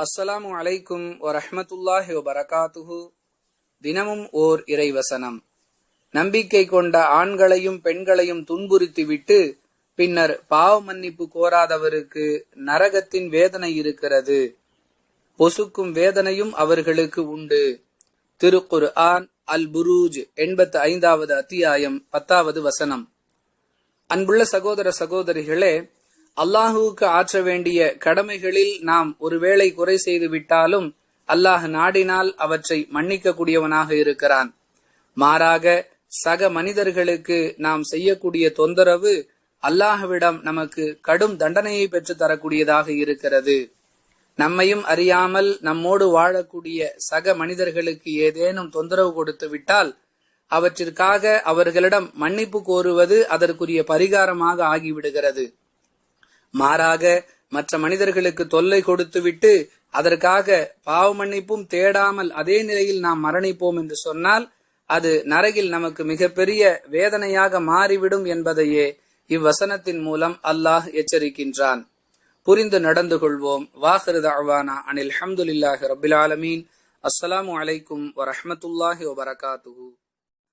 அஸ்ஸலாமு அலைக்கும் வரஹ்மத்துல்லாஹி வபரகாத்துஹு. தினமும் ஓர் இறைவசனம். நம்பிக்கை கொண்ட ஆண்களையும் பெண்களையும் துன்புறுத்திவிட்டு பின்னர் பாவ மன்னிப்பு கோராதவருக்கு நரகத்தின் வேதனை இருக்கிறது, பொசுக்கும் வேதனையும் அவர்களுக்கு உண்டு. திருக்குர்ஆன் அல்-புரூஜ் 85வது அத்தியாயம் 10வது வசனம். அன்புள்ள சகோதர சகோதரிகளே, அல்லாஹுவுக்கு ஆற்ற வேண்டிய கடமைகளில் நாம் ஒருவேளை குறை செய்து விட்டாலும் அல்லாஹ் நாடினால் அவற்றை மன்னிக்க கூடியவனாக இருக்கிறான். மாறாக சக மனிதர்களுக்கு நாம் செய்யக்கூடிய தொந்தரவு அல்லாஹ்விடம் நமக்கு கடும் தண்டனையை பெற்று தரக்கூடியதாக இருக்கிறது. நம்மையும் அறியாமல் நம்மோடு வாழக்கூடிய சக மனிதர்களுக்கு ஏதேனும் தொந்தரவு கொடுத்து விட்டால் அவற்றிற்காக அவர்களிடம் மன்னிப்பு கோருவது அதற்குரிய பரிகாரமாக ஆகிவிடுகிறது. மாறாக மற்ற மனிதர்களுக்கு தொல்லை கொடுத்துவிட்டு அதற்காக பாவ மன்னிப்பும் தேடாமல் அதே நிலையில் நாம் மரணிப்போம் என்று சொன்னால் அது நரகில் நமக்கு மிகப்பெரிய வேதனையாக மாறிவிடும் என்பதையே இவ்வசனத்தின் மூலம் அல்லாஹ் எச்சரிக்கின்றான். புரிந்து நடந்து கொள்வோம். வாஹிரு தஅவானா அனில் ஹம்துலில்லாஹி ரப்பில் ஆலமீன். அஸ்ஸலாமு அலைக்கும் வரஹ்மத்துல்லாஹி வபரகாத்துஹு.